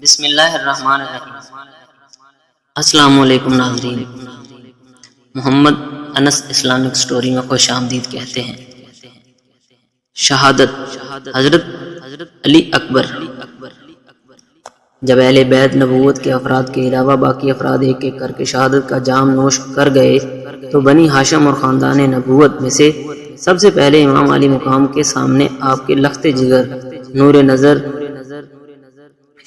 بسم اللہ الرحمن الرحیم۔ السلام علیکم ناظرین، محمد انس اسلامک سٹوری میں خوش آمدید کہتے ہیں۔ شہادت حضرت علی اکبر۔ جب اہل بیت نبوت کے افراد کے علاوہ باقی افراد ایک ایک کر کے شہادت کا جام نوش کر گئے تو بنی ہاشم اور خاندان نبوت میں سے سب سے پہلے امام علی مقام کے سامنے آپ کے لخت جگر، نور نظر،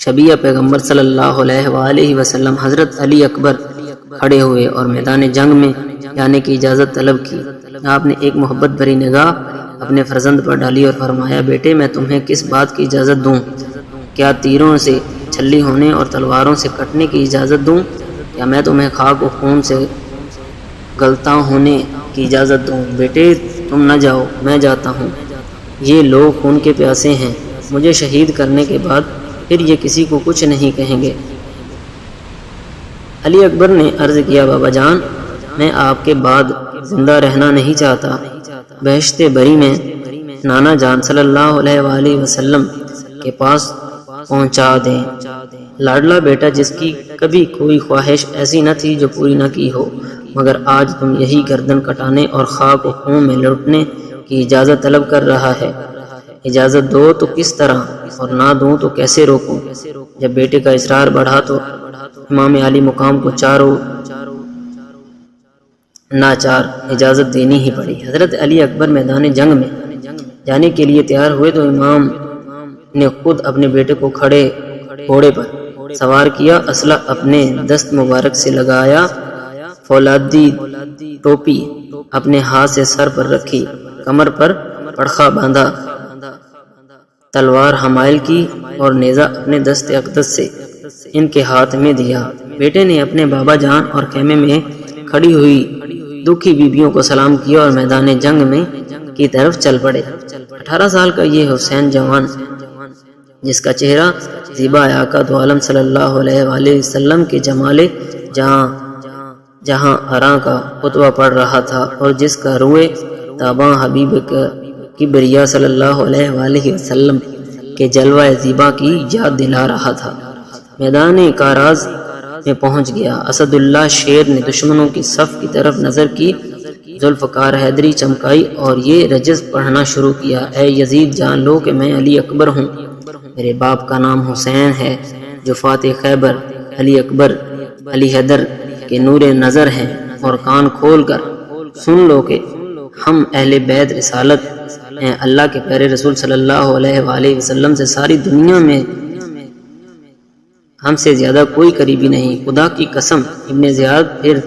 شبیہ پیغمبر صلی اللہ علیہ وآلہ وسلم حضرت علی اکبر کھڑے ہوئے اور میدان جنگ میں جانے کی اجازت طلب کی۔ آپ نے ایک محبت بھری نگاہ اپنے فرزند پر ڈالی اور فرمایا، بیٹے میں تمہیں کس بات کی اجازت دوں؟ کیا تیروں سے چھلی ہونے اور تلواروں سے کٹنے کی اجازت دوں، یا میں تمہیں خاک و خون سے گلتا ہونے کی اجازت دوں؟ بیٹے تم نہ جاؤ، میں جاتا ہوں۔ یہ لوگ خون کے پیاسے ہیں، مجھے شہید کرنے کے بعد پھر یہ کسی کو کچھ نہیں کہیں گے۔ علی اکبر نے عرض کیا، بابا جان میں آپ کے بعد زندہ رہنا نہیں چاہتا، بہشت بری میں نانا جان صلی اللہ علیہ وآلہ وسلم کے پاس پہنچا دیں۔ لاڈلا بیٹا جس کی کبھی کوئی خواہش ایسی نہ تھی جو پوری نہ کی ہو، مگر آج تم یہی گردن کٹانے اور خاک و خون میں لوٹنے کی اجازت طلب کر رہا ہے۔ اجازت دو تو کس طرح اور نہ دوں تو کیسے روکوں؟ جب بیٹے کا اصرار بڑھا تو امام علی مقام کو چاروں ناچار اجازت دینی ہی پڑی۔ حضرت علی اکبر میدان جنگ میں جانے کے لیے تیار ہوئے تو امام نے خود اپنے بیٹے کو کھڑے گھوڑے پر سوار کیا، اسلحہ اپنے دست مبارک سے لگایا، فولادی ٹوپی اپنے ہاتھ سے سر پر رکھی، کمر پر پڑخا باندھا، تلوار حمائل کی اور نیزہ اپنے دست اقدس سے ان کے ہاتھ میں دیا۔ بیٹے نے اپنے بابا جان اور خیمے میں کھڑی ہوئی دکھی بیبیوں کو سلام کیا اور میدان جنگ میں کی طرف چل پڑے۔ 18 سال کا یہ حسین جوان، جس کا چہرہ زیبا آقا دو عالم صلی اللہ علیہ وآلہ وسلم کے جمال جہاں آراں کا خطبہ پڑھ رہا تھا اور جس کا روئے تاباں حبیب کبریا صلی اللہ علیہ وآلہ وسلم کے جلوہ زیبا کی یاد دلا رہا تھا، میدان کاراز میں پہنچ گیا۔ اسد اللہ شیر نے دشمنوں کی صف کی طرف نظر کی، ذوالفقار حیدری چمکائی اور یہ رجز پڑھنا شروع کیا، اے یزید جان لو کہ میں علی اکبر ہوں، میرے باپ کا نام حسین ہے جو فاتح خیبر، علی اکبر علی حیدر کے نور نظر ہیں، اور کان کھول کر سن لو کہ ہم اہل بیت رسالت ہیں، اللہ کے پیارے رسول صلی اللہ علیہ وآلہ وسلم سے ساری دنیا میں ہم سے زیادہ کوئی قریبی نہیں، خدا کی قسم ابن زیاد پھر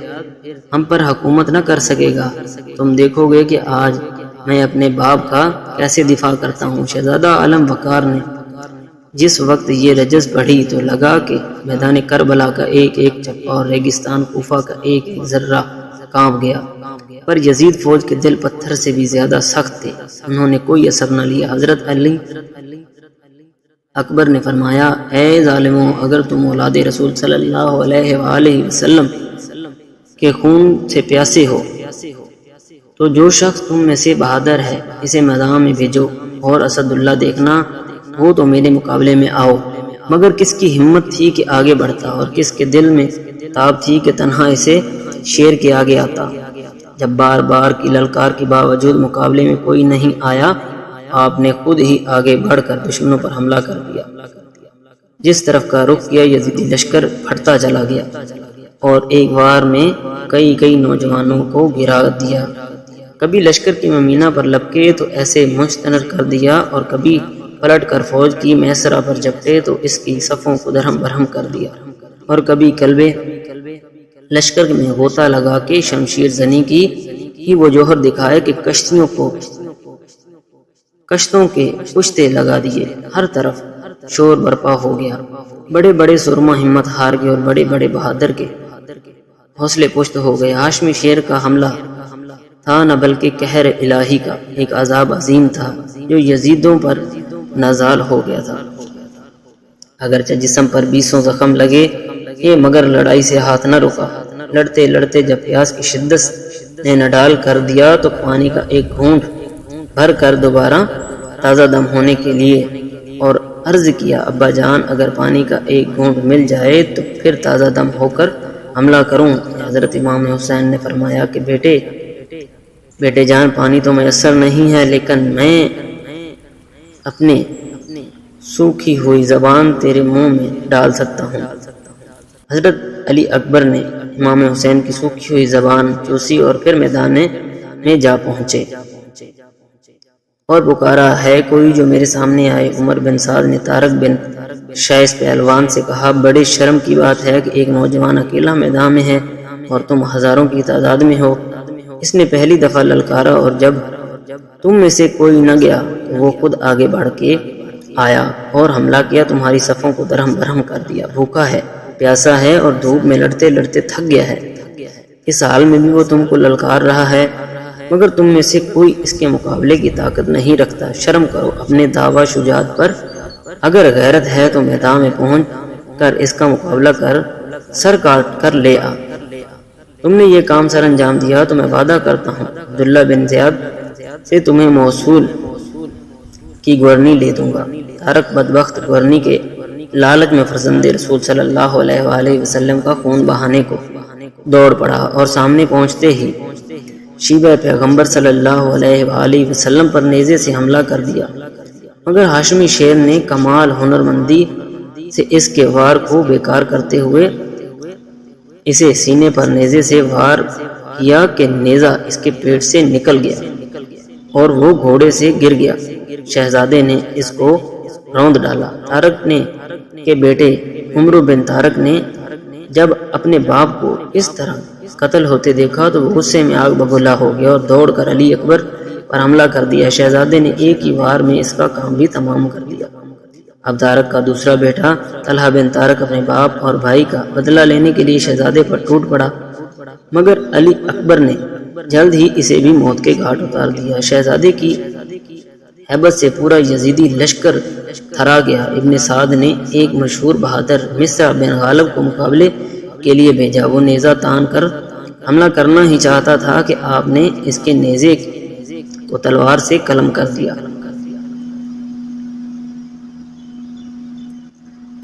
ہم پر حکومت نہ کر سکے گا، تم دیکھو گے کہ آج میں اپنے باپ کا کیسے دفاع کرتا ہوں۔ شہزادہ عالم وقار نے جس وقت یہ رجز پڑھی تو لگا کہ میدان کربلا کا ایک ایک چپا اور ریگستان کوفہ کا ایک ایک ذرہ کانپ گیا، پر یزید فوج کے دل پتھر سے بھی زیادہ سخت تھے، انہوں نے کوئی اثر نہ لیا۔ حضرت علی اکبر نے فرمایا، اے ظالموں، اگر تم اولاد رسول صلی اللہ علیہ وآلہ وسلم کے خون سے پیاسے ہو تو جو شخص تم میں سے بہادر ہے اسے میدان میں بھیجو، اور اسد اللہ دیکھنا ہو تو میرے مقابلے میں آؤ۔ مگر کس کی ہمت تھی کہ آگے بڑھتا، اور کس کے دل میں تاب تھی کہ تنہا اسے شیر کے آگے آتا؟ جب بار بار کی للکار کے باوجود مقابلے میں کوئی نہیں آیا، آپ نے خود ہی آگے بڑھ کر دشمنوں پر حملہ کر دیا۔ جس طرف کا رخ کیا یزیدی لشکر پھٹتا چلا گیا اور ایک وار میں کئی نوجوانوں کو گرا دیا، کبھی لشکر کی ممینہ پر لپکے تو ایسے مشتنر کر دیا، اور کبھی پلٹ کر فوج کی محسرہ پر جپٹے تو اس کی صفوں کو درہم برہم کر دیا، اور کبھی کلبے لشکر میں غوطہ لگا کے شمشیر زنی کی ہی وہ جوہر دکھائے کہ کشتوں کے پشتے لگا دیے، ہر طرف شور برپا ہو گیا، بڑے بڑے سرما ہمت ہار گئے اور بڑے بڑے بہادر کے حوصلے پشت ہو گئے۔ ہاشمی شیر کا حملہ تھا نہ بلکہ قہر الہی کا ایک عذاب عظیم تھا جو یزیدوں پر نازل ہو گیا تھا۔ اگرچہ جسم پر 20 زخم لگے مگر لڑائی سے ہاتھ نہ رکا، لڑتے لڑتے جب پیاس کی شدت نے نڈال کر دیا تو پانی کا ایک گھونٹ بھر کر دوبارہ تازہ دم ہونے کے لیے اور عرض کیا ابا جان اگر پانی کا ایک گھونٹ مل جائے تو پھر تازہ دم ہو کر حملہ کروں۔ حضرت امام حسین نے فرمایا کہ بیٹے جان پانی تو میسر نہیں ہے، لیکن میں اپنی سوکھی ہوئی زبان تیرے منہ میں ڈال سکتا ہوں۔ حضرت علی اکبر نے امام حسین کی سوکھی ہوئی زبان چوسی اور پھر میدان میں جا پہنچے اور پکارا ہے کوئی جو میرے سامنے آئے۔ عمر بن سعد نے طارق بن شیس پہلوان سے کہا بڑی شرم کی بات ہے کہ ایک نوجوان اکیلا میدان میں ہے اور تم ہزاروں کی تعداد میں ہو۔ اس نے پہلی دفعہ للکارا اور جب تم میں سے کوئی نہ گیا تو وہ خود آگے بڑھ کے آیا اور حملہ کیا، تمہاری صفوں کو درہم برہم کر دیا۔ بھوکا ہے، پیاسا ہے اور دھوپ میں لڑتے لڑتے تھک گیا ہے، اس حال میں بھی وہ تم کو للکار رہا ہے، مگر تم میں سے کوئی اس کے مقابلے کی طاقت نہیں رکھتا۔ شرم کرو اپنے دعویٰ شجاعت پر، اگر غیرت ہے تو میدان میں پہنچ کر اس کا مقابلہ کر، سر کاٹ کر لے آ۔ تم نے یہ کام سر انجام دیا تو میں وعدہ کرتا ہوں عبداللہ بن زیاد سے تمہیں موصول کی گورنی لے دوں گا۔ طارق بدبخت گورنی کے لالچ میں فرزند رسول صلی اللہ علیہ وآلہ وسلم کا خون بہانے کو دوڑ پڑا اور سامنے پہنچتے ہی شیبہ پیغمبر صلی اللہ علیہ وآلہ وسلم پر نیزے سے حملہ کر دیا، مگر ہاشمی شیر نے کمال ہنرمندی سے اس کے وار کو بیکار کرتے ہوئے اسے سینے پر نیزے سے وار کیا کہ نیزہ اس کے پیٹ سے نکل گیا اور وہ گھوڑے سے گر گیا۔ شہزادے نے اس کو روند ڈالا۔ طارق نے کے بیٹے عمر بن طارق نے جب اپنے باپ کو اس طرح قتل ہوتے دیکھا تو وہ غصے میں آگ بگولا ہو گیا اور دوڑ کر علی اکبر پر حملہ کر دیا۔ شہزادے نے ایک ہی وار میں اس کا کام بھی تمام کر دیا۔ اب طارق کا دوسرا بیٹا طلحہ بن طارق اپنے باپ اور بھائی کا بدلہ لینے کے لیے شہزادے پر ٹوٹ پڑا، مگر علی اکبر نے جلد ہی اسے بھی موت کے گھاٹ اتار دیا۔ شہزادے کی ہیبت سے پورا یزیدی لشکر تھرا گیا۔ ابن سعد نے ایک مشہور بہادر مصر بن غالب کو مقابلے کے لیے بھیجا۔ وہ نیزہ تان کر حملہ کرنا ہی چاہتا تھا کہ آپ نے اس کے نیزے کو تلوار سے قلم کر دیا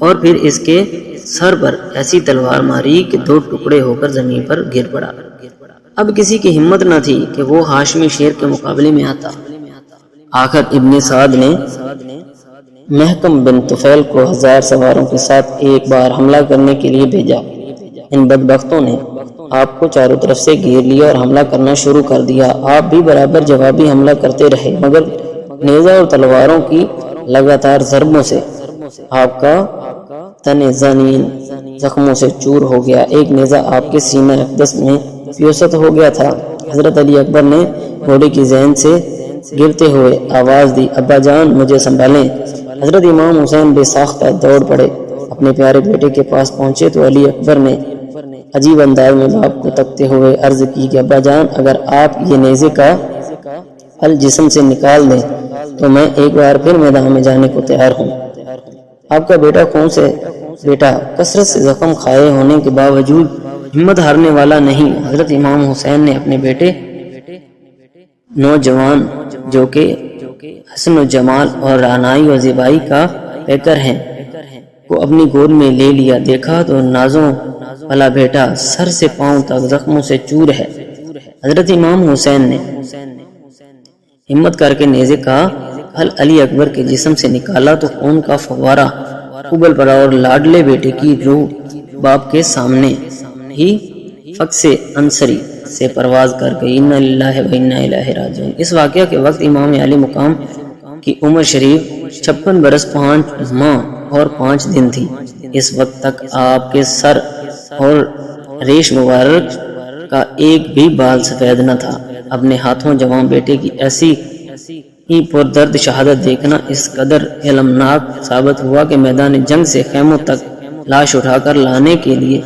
اور پھر اس کے سر پر ایسی تلوار ماری کہ دو ٹکڑے ہو کر زمین پر گر پڑا۔ اب کسی کی ہمت نہ تھی کہ وہ ہاشمی شیر کے مقابلے میں آتا۔ آخر ابن سعد نے محکم بن طفیل کو 1000 سواروں کے ساتھ ایک بار حملہ کرنے کے لیے بھیجا۔ ان بدبختوں نے آپ کو چاروں طرف سے گھیر لیا اور حملہ کرنا شروع کر دیا۔ آپ بھی برابر جوابی حملہ کرتے رہے، مگر نیزہ اور تلواروں کی لگاتار ضربوں سے آپ کا تن زمین زخموں سے چور ہو گیا۔ ایک نیزہ آپ کے سینہ اقدس میں پیوست ہو گیا تھا۔ حضرت علی اکبر نے گھوڑے کی ذہن سے گرتے ہوئے آواز دی ابا جان مجھے سنبھالیں۔ حضرت امام حسین بے ساختہ دوڑ پڑے، اپنے پیارے بیٹے کے پاس پہنچے تو علی اکبر نے عجیب انداز میں باپ کو تکتے ہوئے عرض کی کہ ابا جان اگر آپ یہ نیزے کا حل جسم سے نکال دیں تو میں ایک بار پھر میدان میں جانے کو تیار ہوں۔ آپ کا بیٹا خون سے بیٹا کثرت سے زخم کھائے ہونے کے باوجود ہمت ہارنے والا نہیں۔ حضرت امام حسین نے اپنے بیٹے نوجوان جو کہ حسن و جمال اور رعنائی و زیبائی کا پیکر ہیں کو اپنی گود میں لے لیا۔ دیکھا تو نازوں والا بیٹا سر سے پاؤں تک زخموں سے چور ہے۔ حضرت امام حسین نے ہمت کر کے نیزے کا حل علی اکبر کے جسم سے نکالا تو خون کا فوارہ ابل پڑا اور لاڈلے بیٹے کی روح باپ کے سامنے ہی فق سے انصری سے پرواز کر گئی۔ انا للہ و انا الیہ راجعون۔ اس واقعہ کے وقت امام علی مقام کی عمر شریف 56 برس 5 ماہ اور 5 دن تھی۔ اس وقت تک آپ کے سر اور ریش مبارک کا ایک بھی بال سفید نہ تھا۔ اپنے ہاتھوں جوان بیٹے کی ایسی ہی پردرد شہادت دیکھنا اس قدر المناک ثابت ہوا کہ میدان جنگ سے خیموں تک لاش اٹھا کر لانے کے لیے